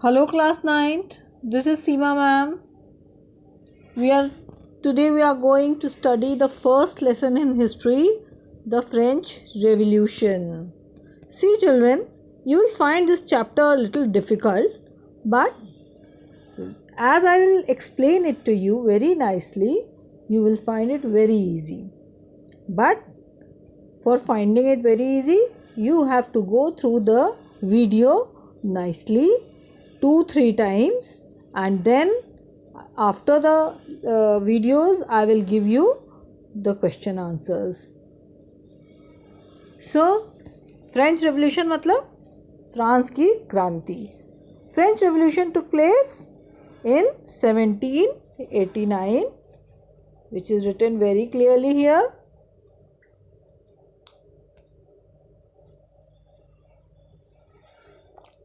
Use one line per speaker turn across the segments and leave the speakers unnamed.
Hello class 9th, this is Seema ma'am. Today we are going to study the first lesson in history, the French Revolution. See children, you will find this chapter a little difficult, but as I will explain it to you very nicely, you will find it very easy. But for finding it very easy, you have to go through the video nicely 2-3 times, and then after the videos I will give you the question answers. So French Revolution मतलब France की क्रांति. French Revolution took place in 1789, which is written very clearly here.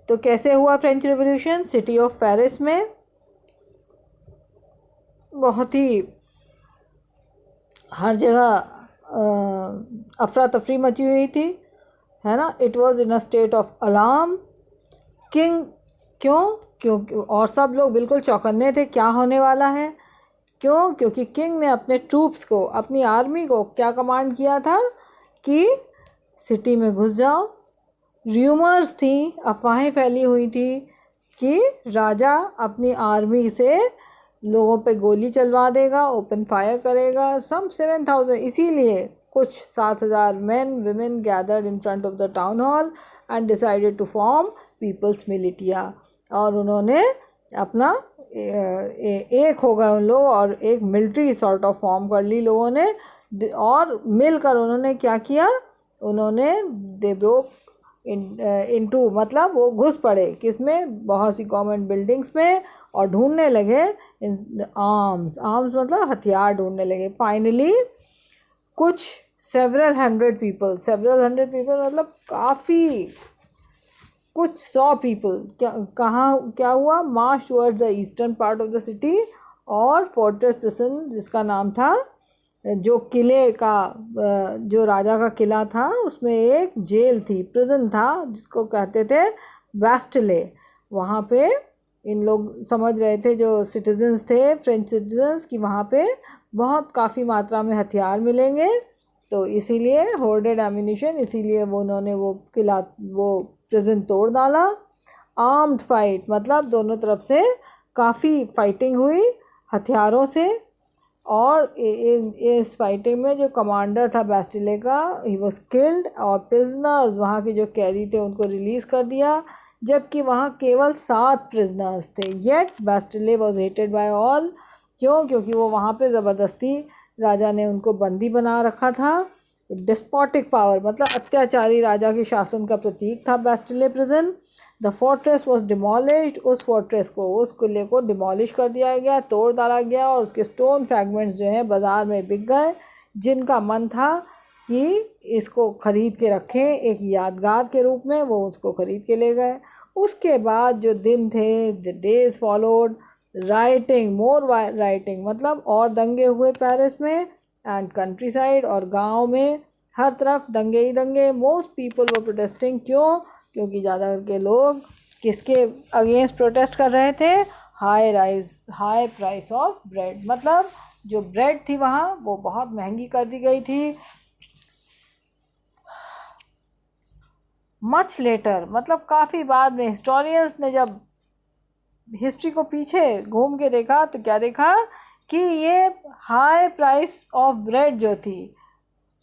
तो कैसे हुआ French revolution? City of Paris में बहुत ही हर जगह अफरा तफरी मची हुई थी, है ना. It was in a state of alarm. King क्यों और सब लोग बिल्कुल चौकन्ने थे, क्या होने वाला है. क्योंकि किंग ने अपने ट्रूप्स को, अपनी आर्मी को क्या कमांड किया था कि सिटी में घुस जाओ. र्यूमर्स थी, अफवाहें फैली हुई थी कि राजा अपनी आर्मी से लोगों पे गोली चलवा देगा, ओपन फायर करेगा. सम 7,000, इसीलिए कुछ 7,000 men women gathered in front of the town hall and decided to form people's militia. और उन्होंने अपना एक हो गए उन लोग और एक मिलिट्री सॉर्ट ऑफ फॉर्म कर ली लोगों ने. और मिलकर उन्होंने क्या किया, उन्होंने दे ब्रोक इनटू, मतलब वो घुस पड़े किसमें, बहुत सी गवर्नमेंट बिल्डिंग्स में, और ढूंढने लगे आर्म्स मतलब हथियार ढूंढने लगे. फाइनली कुछ सेवरल हंड्रेड पीपल मतलब काफ़ी कुछ 100 पीपल क्या हुआ, march towards the eastern part of the city. और फोर्ट्रेस प्रिजन, जिसका नाम था, जो किले का, जो राजा का किला था, उसमें एक जेल थी, प्रिजन था, जिसको कहते थे बैस्टिले. वहाँ पे इन लोग समझ रहे थे, जो सिटीजन्स थे, फ्रेंच सिटीजन्स, कि वहाँ पे बहुत काफ़ी मात्रा में हथियार मिलेंगे. तो इसीलिए होर्डेड एम्यूनिशन, इसीलिए उन्होंने वो किला, वो प्रिजन तोड़ डाला. आर्म्ड फाइट मतलब दोनों तरफ से काफ़ी फाइटिंग हुई हथियारों से. और इस फाइटिंग में जो कमांडर था बैस्टिले का, ही वॉज किल्ड. और प्रिजनर्स, वहाँ के जो कैदी थे, उनको रिलीज़ कर दिया, जबकि वहाँ केवल 7 प्रिजनर्स थे. Yet Bastille was hated by all. क्योंकि वो वहाँ पे ज़बरदस्ती राजा ने उनको बंदी बना रखा था. डिस्पोटिक पावर मतलब अत्याचारी राजा के शासन का प्रतीक था Bastille prison. The fortress was demolished. उस फोर्ट्रेस को, उस किले को डिमोलिश कर दिया गया, तोड़ डाला गया, और उसके स्टोन फ्रैगमेंट्स जो हैं बाज़ार में बिक गए. जिनका मन था कि इसको ख़रीद के रखें एक यादगार के रूप में, वो उसको ख़रीद के ले गए. उसके बाद जो दिन थे, the days followed, writing, more writing मतलब और दंगे हुए पेरिस में, एंड कंट्री साइड और गाँव में हर तरफ दंगे ही दंगे. मोस्ट पीपल वो प्रोटेस्टिंग. क्योंकि ज़्यादा के लोग किसके अगेंस्ट प्रोटेस्ट कर रहे थे, हाई प्राइस ऑफ ब्रेड. मतलब जो ब्रेड थी वहाँ, वो बहुत महंगी कर दी गई थी. मच लेटर मतलब काफ़ी बाद में, हिस्टोरियंस ने जब हिस्ट्री को पीछे घूम के देखा तो क्या देखा कि ये हाई प्राइस ऑफ ब्रेड जो थी,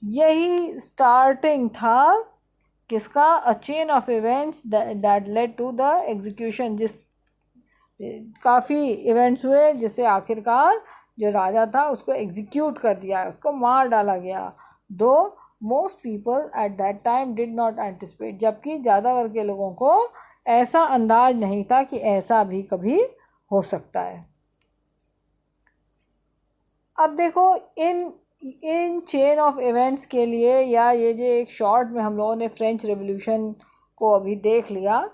यही स्टार्टिंग था किसका, a chain of events that led to the execution. जिस काफ़ी इवेंट्स हुए जिससे आखिरकार जो राजा था उसको एग्जीक्यूट कर दिया, उसको मार डाला गया. दो most people at that time did not anticipate, जबकि ज़्यादा वर्ग के लोगों को ऐसा अंदाज नहीं था कि ऐसा भी कभी हो सकता है. अब देखो, इन चेन ऑफ इवेंट्स के लिए, या ये जो एक शॉर्ट में हम लोगों ने फ्रेंच रेवोल्यूशन को अभी देख लिया,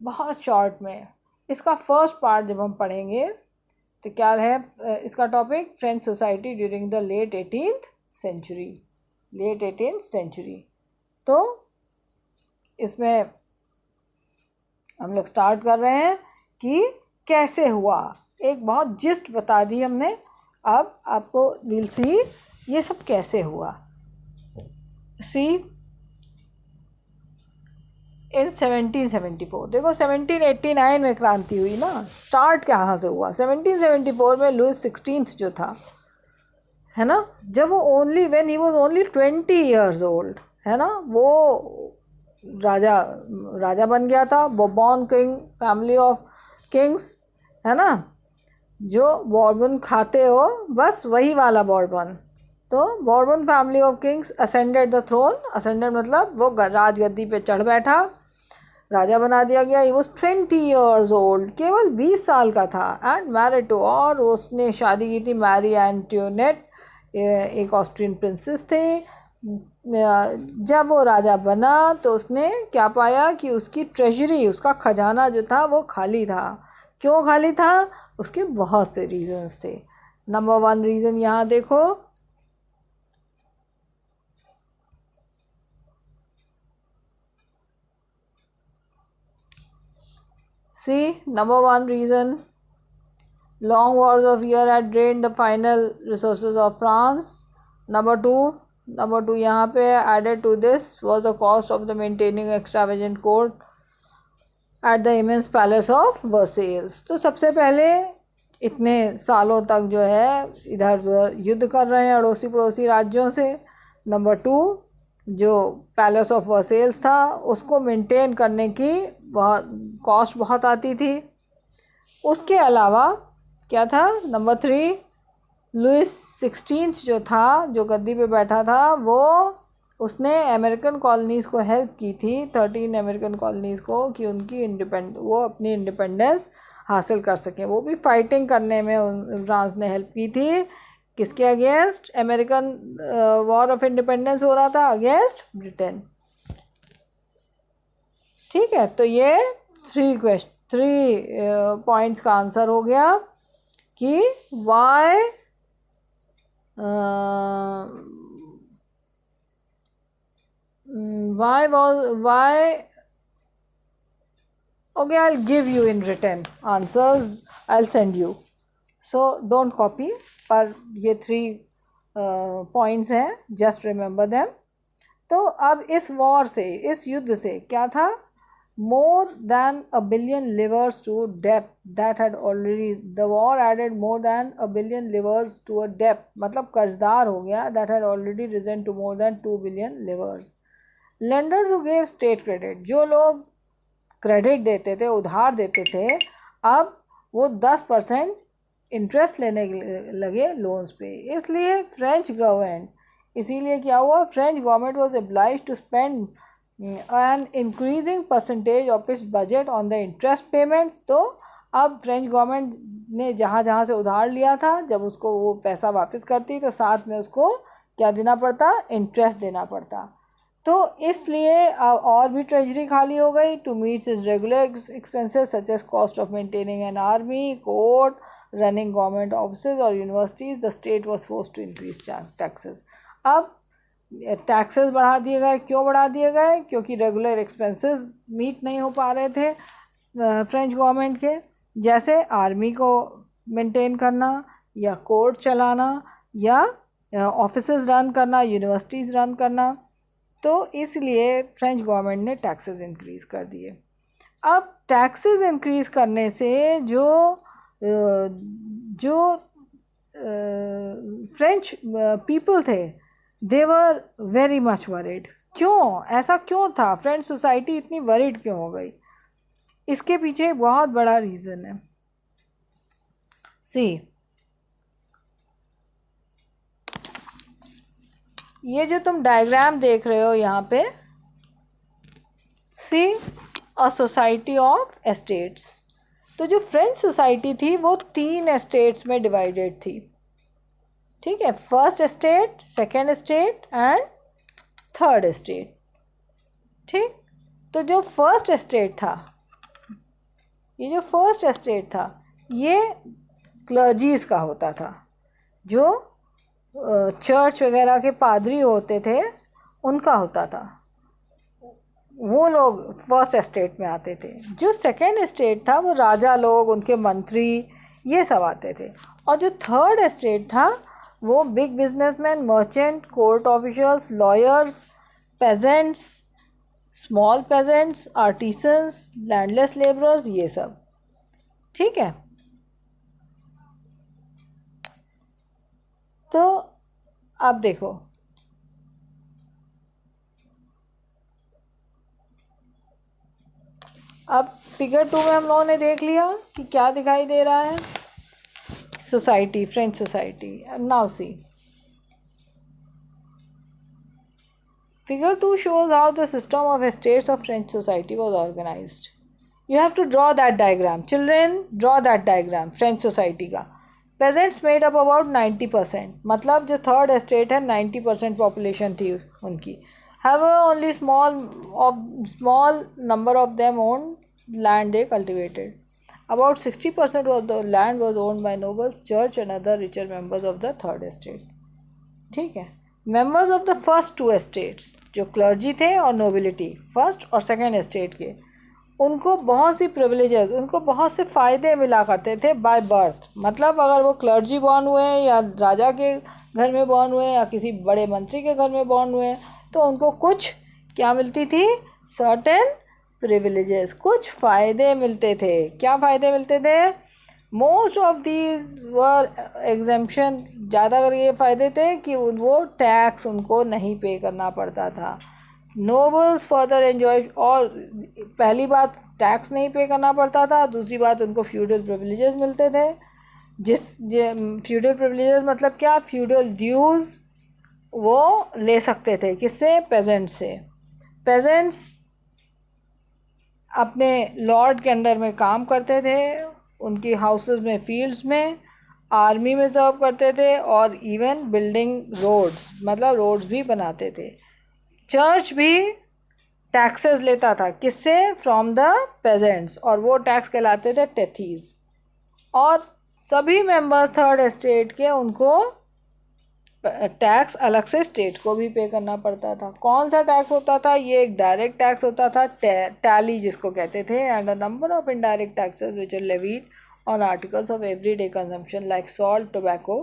बहुत शॉर्ट में. इसका फर्स्ट पार्ट जब हम पढ़ेंगे तो क्या है इसका topic, French society during the late 18th century. तो इसमें हम लोग स्टार्ट कर रहे हैं कि कैसे हुआ, एक बहुत जिस्ट बता दी हमने। अब आपको विल सी ये सब कैसे हुआ। सी इन 1774, देखो 1789 में क्रांति हुई ना, स्टार्ट कहाँ से हुआ। 1774 में लुइस 16 जो था, है ना, जब वो only when he was only 20 years old, है ना, वो राजा बन गया था। Bourbon king, family of Kings, है ना, जो बॉर्बन खाते हो बस वही वाला बॉर्बन। तो Bourbon family of kings ascended the throne, ascended मतलब वो राजगद्दी पे चढ़ बैठा, राजा बना दिया गया। ही वॉज 20 ईयर्स ओल्ड, केवल 20 साल का था। एंड मैरिड टू, और उसने शादी की थी मैरी एंटोनेट, एक ऑस्ट्रियन प्रिंसेस थे। जब वो राजा बना तो उसने क्या पाया कि उसकी ट्रेजरी, उसका खजाना जो था वो खाली था। क्यों खाली था? उसके बहुत से रीजंस थे। नंबर 1 रीज़न यहाँ देखो, See, number 1 reason, long wars of year had drained the final resources of France. Number 2 यहाँ पे added to this was the cost of the maintaining extravagant court at the immense palace of Versailles. तो सबसे पहले इतने सालों तक जो है इधर उधर युद्ध कर रहे हैं अड़ोसी पड़ोसी राज्यों से। नंबर 2, जो पैलेस ऑफ वर्सेल्स था उसको मेंटेन करने की बहुत कॉस्ट बहुत आती थी। उसके अलावा क्या था? नंबर 3, लुइस 16 जो था, जो गद्दी पे बैठा था, वो उसने अमेरिकन कॉलोनीज़ को हेल्प की थी, 13 अमेरिकन कॉलोनीज़ को, कि उनकी वो अपनी इंडिपेंडेंस हासिल कर सकें। वो भी फाइटिंग करने में फ्रांस ने हेल्प की थी। किसके against? American war of independence हो रहा था अगेंस्ट ब्रिटेन। ठीक है, तो ये 3 पॉइंट्स का आंसर हो गया कि Y okay, I'll give you in written answers, I'll send you, so don't copy, पर ये 3 पॉइंट्स हैं, जस्ट रिमेंबर देम। तो अब इस वॉर से, इस युद्ध से क्या था? more than a billion livers to debt that had already, the war added more than a billion livers to a debt, मतलब कर्जदार हो गया, that had already risen to more than 2 billion livers. lenders who gave state credit, जो लोग credit देते थे, उधार देते थे, अब वो 10% इंटरेस्ट लेने लगे लोन्स पे। इसलिए फ्रेंच गवर्नमेंट, इसीलिए क्या हुआ? French government was obliged to spend an increasing percentage of its budget on the interest payments। तो अब फ्रेंच गवर्नमेंट ने जहाँ जहाँ से उधार लिया था, जब उसको वो पैसा वापस करती तो साथ में उसको क्या देना पड़ता? इंटरेस्ट देना पड़ता। तो इसलिए और भी ट्रेजरी खाली हो गई। To meet its regular expenses such as cost of maintaining an army, court, running government offices और universities, the state was force to increase taxes. अब टैक्सेस बढ़ा दिए गए। क्यों बढ़ा दिए गए? क्योंकि रेगुलर एक्सपेंसेस मीट नहीं हो पा रहे थे फ्रेंच गवर्नमेंट के, जैसे आर्मी को मेंटेन करना, या कोर्ट चलाना, या ऑफिसेज रन करना, यूनिवर्सिटीज़ रन करना। तो इसलिए फ्रेंच गवर्नमेंट ने टैक्सेस इंक्रीज़ कर दिए। अब टैक्सेस इंक्रीज़ करने से जो फ्रेंच पीपल थे, दे वर वेरी मच वरीड। क्यों? ऐसा क्यों था? फ्रेंच सोसाइटी इतनी वरीड क्यों हो गई? इसके पीछे बहुत बड़ा रीज़न है। सी, ये जो तुम डायग्राम देख रहे हो यहाँ पे, सी अ सोसाइटी ऑफ एस्टेट्स। तो जो फ्रेंच सोसाइटी थी वो 3 एस्टेट्स में डिवाइडेड थी। ठीक है, first estate, second estate and third estate. ठीक, तो जो फर्स्ट एस्टेट था, ये जो फर्स्ट एस्टेट था, ये क्लर्जीज का होता था। जो चर्च वगैरह के पादरी होते थे उनका होता था। वो लोग फर्स्ट एस्टेट में आते थे। जो सेकेंड एस्टेट था वो राजा लोग, उनके मंत्री, ये सब आते थे। और जो थर्ड एस्टेट था वो big businessman, merchant, court officials, lawyers, pageants, small pageants, artisans, landless labourers, ये सब। ठीक है। तो अब देखो, अब फिगर 2 में हम लोगों ने देख लिया कि क्या दिखाई दे रहा है। Society, French society. Now see, figure 2 shows how the system of estates of French society was organized. You have to draw that diagram. Children, draw that diagram French society का। Peasants made up about 90%, मतलब जो third estate है 90% population थी उनकी। However, only small number of them owned land they cultivated. About 60% of the land was owned by nobles, church and other richer members of the third estate. ठीक है। Members of the first two estates, जो clergy थे और nobility, first और second estate के, उनको बहुत सी privileges, उनको बहुत से फ़ायदे मिला करते थे बाय बर्थ। मतलब अगर वो क्लर्जी बॉर्न हुए या राजा के घर में बॉर्न हुए या किसी बड़े मंत्री के घर में बॉर्न हुए, तो उनको कुछ क्या मिलती थी, सर्टेन प्रिविलेजेस, कुछ फ़ायदे मिलते थे। क्या फ़ायदे मिलते थे? Most of these were exemption. ज़्यादा कर ये फ़ायदे थे कि वो टैक्स उनको नहीं पे करना पड़ता था। नोबल्स फर्दर एंजॉय, और पहली बात टैक्स नहीं पे करना पड़ता था, दूसरी बात उनको फ्यूडल प्रिविलेजेस मिलते थे। फ्यूडल प्रिविलेजेस मतलब क्या? फ्यूडल ड्यूज वो ले सकते थे, किससे? पेजेंट से। पेजेंट्स अपने लॉर्ड के अंडर में काम करते थे, उनकी हाउसेस में, फील्ड्स में, आर्मी में सर्व करते थे, और इवन बिल्डिंग रोड्स, मतलब रोड्स भी बनाते थे। चर्च भी टैक्सेस लेता था, किससे? फ्रॉम द पेजेंट्स, और वो टैक्स कहलाते थे टेथीज। और सभी मेंबर थर्ड एस्टेट के, उनको टैक्स अलग से स्टेट को भी पे करना पड़ता था। कौन सा टैक्स होता था? ये एक डायरेक्ट टैक्स होता था, टैली जिसको कहते थे, and a number of indirect taxes which are levied on articles of everyday consumption like salt, tobacco.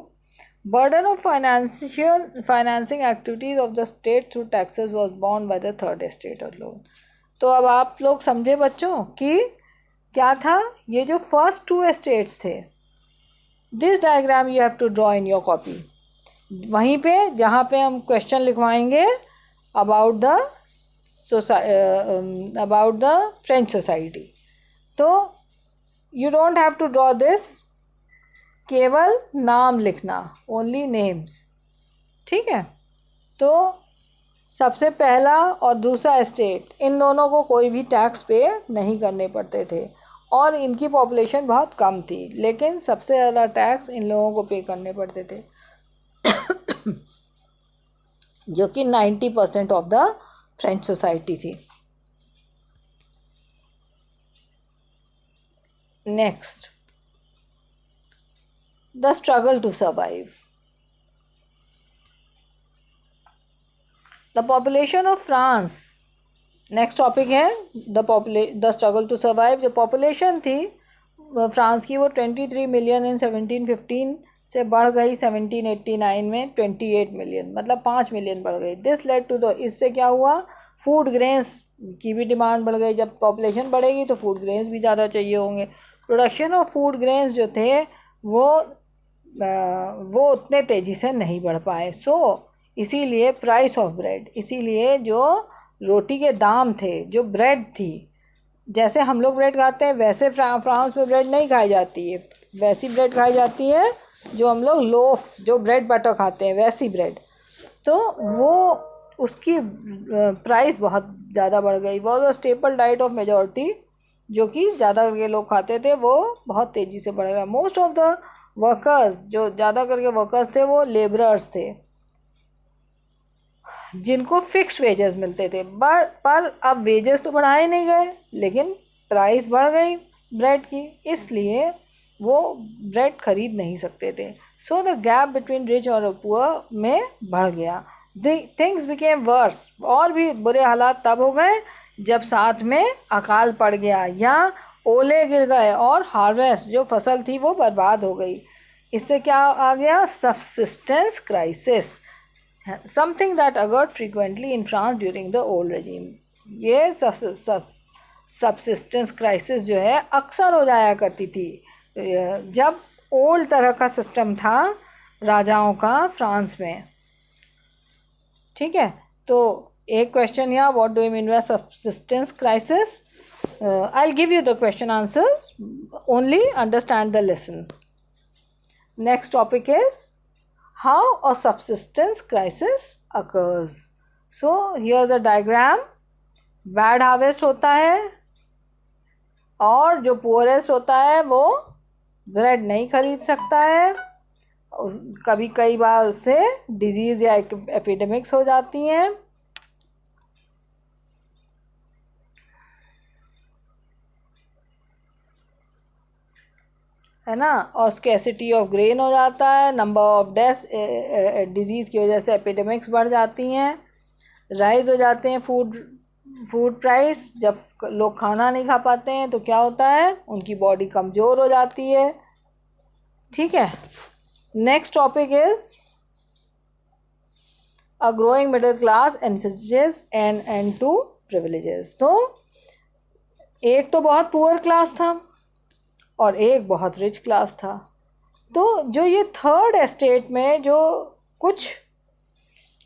Burden of financing activities of the state through taxes was borne by the third estate alone. तो अब आप लोग समझे बच्चों कि क्या था ये जो फर्स्ट टू एस्टेट्स थे। This diagram you have to draw in your copy, वहीं पे जहाँ पे हम क्वेश्चन लिखवाएंगे अबाउट द फ्रेंच सोसाइटी। तो you don't have to draw this, केवल नाम लिखना, ओनली नेम्स। ठीक है। तो सबसे पहला और दूसरा एस्टेट, इन दोनों को कोई भी टैक्स पे नहीं करने पड़ते थे, और इनकी पॉपुलेशन बहुत कम थी, लेकिन सबसे ज़्यादा टैक्स इन लोगों को पे करने पड़ते थे जो कि 90% ऑफ द फ्रेंच सोसाइटी थी। Next, the struggle to survive. The population of France, next topic है द स्ट्रगल टू सर्वाइव। जो पॉपुलेशन थी फ्रांस की वो 23 मिलियन इन 1715 से बढ़ गई 1789 में 28 मिलियन, मतलब 5 मिलियन बढ़ गई। दिस लेड टू द, इससे क्या हुआ? फूड ग्रेन्स की भी डिमांड बढ़ गई। जब पॉपुलेशन बढ़ेगी तो फूड ग्रेन्स भी ज़्यादा चाहिए होंगे। प्रोडक्शन ऑफ फूड ग्रेन्स जो थे वो उतने तेज़ी से नहीं बढ़ पाए। सो इसीलिए प्राइस ऑफ ब्रेड, इसीलिए जो रोटी के दाम थे, जो ब्रेड थी, जैसे हम लोग ब्रेड खाते हैं वैसे फ्रांस में ब्रेड नहीं खाई जाती है, वैसी ब्रेड खाई जाती है जो हम लोग लोफ, जो ब्रेड बटर खाते हैं वैसी ब्रेड। तो वो उसकी प्राइस बहुत ज़्यादा बढ़ गई। Was a staple diet of majority, जो कि ज़्यादा करके लोग खाते थे, वो बहुत तेज़ी से बढ़ गया। मोस्ट ऑफ द वर्कर्स, जो ज़्यादा करके वर्कर्स थे वो लेबरर्स थे, जिनको फिक्स वेजेस मिलते थे। पर अब वेजेस तो बढ़ाए नहीं गए, लेकिन प्राइस बढ़ गई ब्रेड की, इसलिए वो ब्रेड खरीद नहीं सकते थे। So the gap between rich और पुअर में बढ़ गया। थिंग्स बिकेम वर्स, और भी बुरे हालात तब हो गए जब साथ में अकाल पड़ गया या ओले गिर गए और हार्वेस्ट जो फसल थी वो बर्बाद हो गई। इससे क्या आ गया? Subsistence crisis, something that occurred frequently in France during the old regime. ये सबसिस्टेंस क्राइसिस जो है अक्सर हो जाया करती थी जब ओल्ड तरह का सिस्टम था राजाओं का फ्रांस में। ठीक है, तो एक क्वेश्चन यहाँ, what do you mean by subsistence crisis? I will give you the question answers, only understand the lesson. Next topic is how a subsistence crisis occurs. So here is a diagram. Bad harvest होता है और जो poorest होता है वो bread नहीं खरीद सकता है। कभी कई बार उससे डिजीज या एपिडेमिक्स हो जाती हैं, है ना, और स्कैसिटी ऑफ ग्रेन हो जाता है, नंबर ऑफ डेथ डिजीज़ की वजह से एपिडेमिक्स बढ़ जाती हैं, राइज हो जाते हैं फूड प्राइस। जब लोग खाना नहीं खा पाते हैं तो क्या होता है? उनकी बॉडी कमज़ोर हो जाती है। ठीक है, next topic is a growing middle class envisages and end to privileges. तो एक तो बहुत पुअर क्लास था और एक बहुत रिच क्लास था। तो जो ये थर्ड एस्टेट में जो कुछ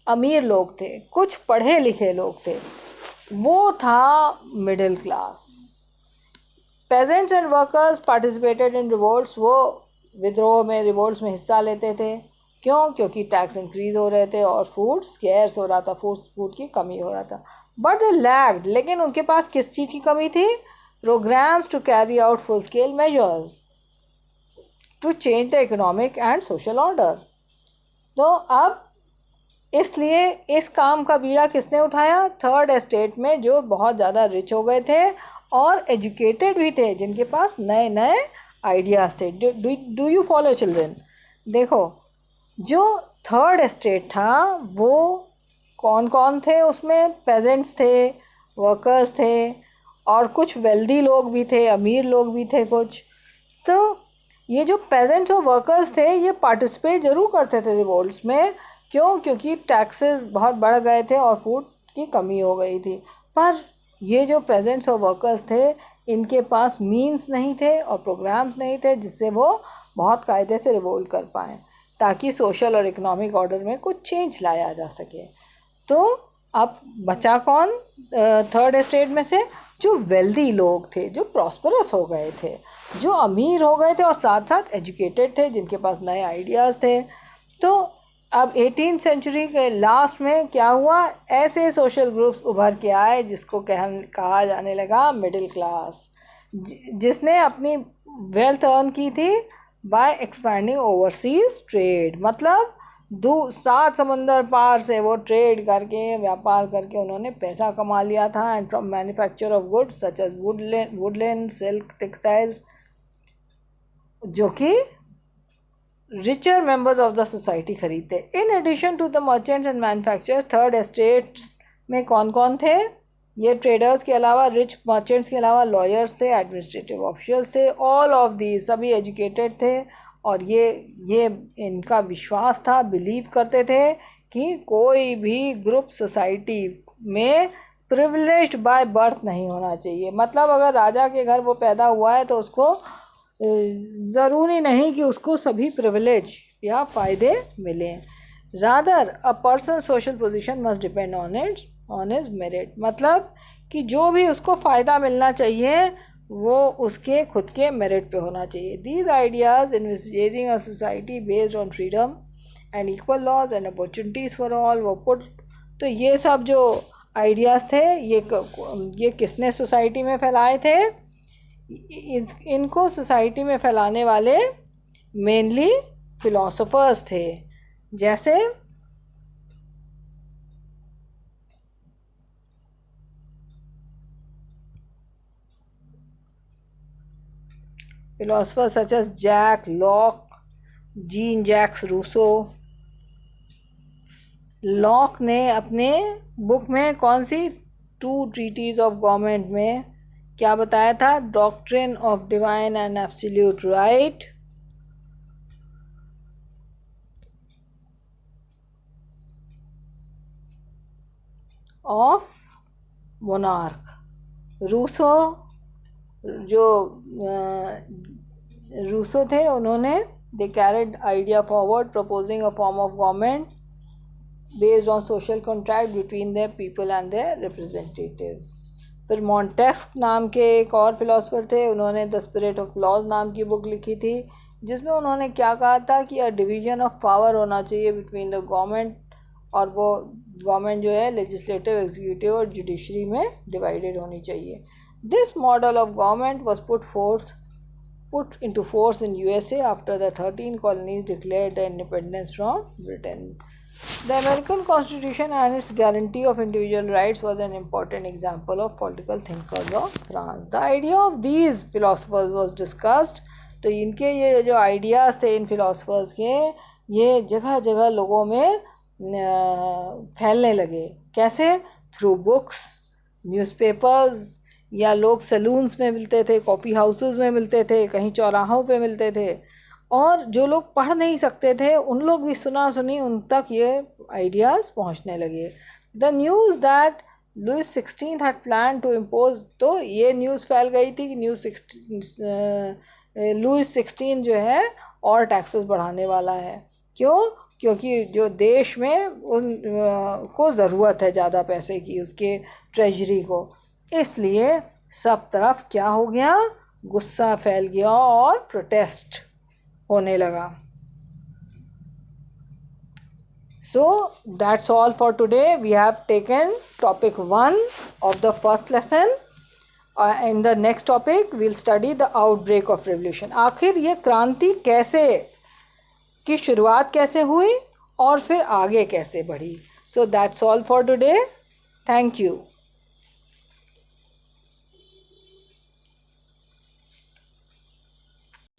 अमीर लोग थे, कुछ पढ़े लिखे लोग थे, वो था middle class. Pageants and workers participated in revolts. वो विद्रोह में, रिवोल्ट्स में हिस्सा लेते थे। क्यों? क्योंकि टैक्स इंक्रीज हो रहे थे और फूड स्केर्स हो रहा था, फूड की कमी हो रहा था। बट दे लैग्ड, लेकिन उनके पास किस चीज़ की कमी थी? Programmes to carry out full scale measures to change the economic and social order. तो अब इसलिए इस काम का बीड़ा किसने उठाया? थर्ड एस्टेट में जो बहुत ज़्यादा रिच हो गए थे और एजुकेटेड भी थे, जिनके पास नए नए आइडियाज़ थे। Do you follow children? देखो, जो थर्ड एस्टेट था वो कौन कौन थे उसमें? पेजेंट्स थे, वर्कर्स थे और कुछ वेल्दी लोग भी थे, अमीर लोग भी थे कुछ। तो ये जो पेजेंट्स और वर्कर्स थे ये पार्टिसिपेट ज़रूर करते थे रिवोल्ट्स में। क्यों? क्योंकि टैक्सेस बहुत बढ़ गए थे और फूड की कमी हो गई थी। पर ये जो पेजेंट्स और वर्कर्स थे इनके पास मीन्स नहीं थे और प्रोग्राम्स नहीं थे जिससे वो बहुत कायदे से रिवोल्ट कर पाएँ, ताकि सोशल और इकोनॉमिक ऑर्डर में कुछ चेंज लाया जा सके। तो अब बचा कौन थर्ड एस्टेट में से? जो वेल्दी लोग थे, जो प्रॉस्परस हो गए थे, जो अमीर हो गए थे और साथ साथ एजुकेटेड थे, जिनके पास नए आइडियाज़ थे। तो अब 18th सेंचुरी के लास्ट में क्या हुआ? ऐसे सोशल ग्रुप्स उभर के आए जिसको कहा जाने लगा मिडिल क्लास, जिसने अपनी वेल्थ अर्न की थी बाय एक्सपैंडिंग ओवरसीज ट्रेड। मतलब 7 समंदर पार से वो ट्रेड करके, व्यापार करके उन्होंने पैसा कमा लिया था। And from manufacture of goods such as woodland, silk, textiles, जो कि richer members of the society खरीदते। In addition to the merchants and manufacturers, third estates में कौन कौन थे? ये ट्रेडर्स के अलावा, रिच मर्चेंट्स के अलावा लॉयर्स थे, एडमिनिस्ट्रेटिव ऑफिशियल्स थे, ऑल ऑफ दी सभी एजुकेटेड थे। और ये इनका विश्वास था, बिलीव करते थे कि कोई भी ग्रुप सोसाइटी में प्रिविलेज्ड बाय बर्थ नहीं होना चाहिए। मतलब अगर राजा के घर वो पैदा हुआ है तो उसको ज़रूरी नहीं कि उसको सभी प्रिविलेज या फ़ायदे मिलें। Rather a person social position must depend on his merit. मतलब कि जो भी उसको फ़ायदा मिलना चाहिए वो उसके खुद के मेरिट पे होना चाहिए। These ideas investigating a society based on freedom and equal laws and opportunities for all वो पुट। तो ये सब जो आइडियाज़ थे ये किसने सोसाइटी में फैलाए थे? इनको सोसाइटी में फैलाने वाले मेनली फिलोसोफर्स थे। जैसे philosopher such as Jack Locke, Jean Jacques Rousseau. Locke ने अपने बुक में कौन सी 2 ट्रीटीज ऑफ गवर्नमेंट में क्या बताया था? Doctrine of divine and absolute right, of monarch. Rousseau, जो रूसो थे, उन्होंने they carried idea forward proposing a form of government based on social contract between their people and their representatives. फिर मॉन्टेस्क नाम के एक और फिलोसफर थे, उन्होंने द स्पिरिट ऑफ लॉज नाम की बुक लिखी थी, जिसमें उन्होंने क्या कहा था कि अ डिवीजन ऑफ पावर होना चाहिए बिटवीन द गवर्नमेंट, और वो गवर्नमेंट जो है लेजिस्लेटिव, एग्जीक्यूटिव और जुडिशरी में डिवाइडेड होनी चाहिए. This model of government was put into force in USA after the 13 colonies declared their independence from Britain. The American Constitution and its guarantee of individual rights was an important example of political thinkers of France. The idea of these philosophers was discussed. तो इनके ये जो ideas थे इन philosophers के, ये जगह जगह लोगों में फैलने लगे. कैसे? थ्रू बुक्स, न्यूज़पेपर्स, या लोग सैलून्स में मिलते थे, कॉफ़ी हाउसेस में मिलते थे, कहीं चौराहों पे मिलते थे, और जो लोग पढ़ नहीं सकते थे उन लोग भी सुना सुनी उन तक ये आइडियाज़ पहुंचने लगे. The news that Louis 16 had plan to impose, तो ये न्यूज़ फैल गई थी कि लुइस 16 जो है और टैक्सेस बढ़ाने वाला है. क्यों? क्योंकि जो देश में उन को ज़रूरत है ज़्यादा पैसे की, उसके ट्रेजरी को, इसलिए सब तरफ क्या हो गया? गुस्सा फैल गया और प्रोटेस्ट होने लगा. So that's all for today. We have taken topic 1 of the first lesson. In the next topic we'll study the outbreak of revolution. आखिर ये क्रांति कैसे की शुरुआत कैसे हुई और फिर आगे कैसे बढ़ी. So that's all for today. Thank you.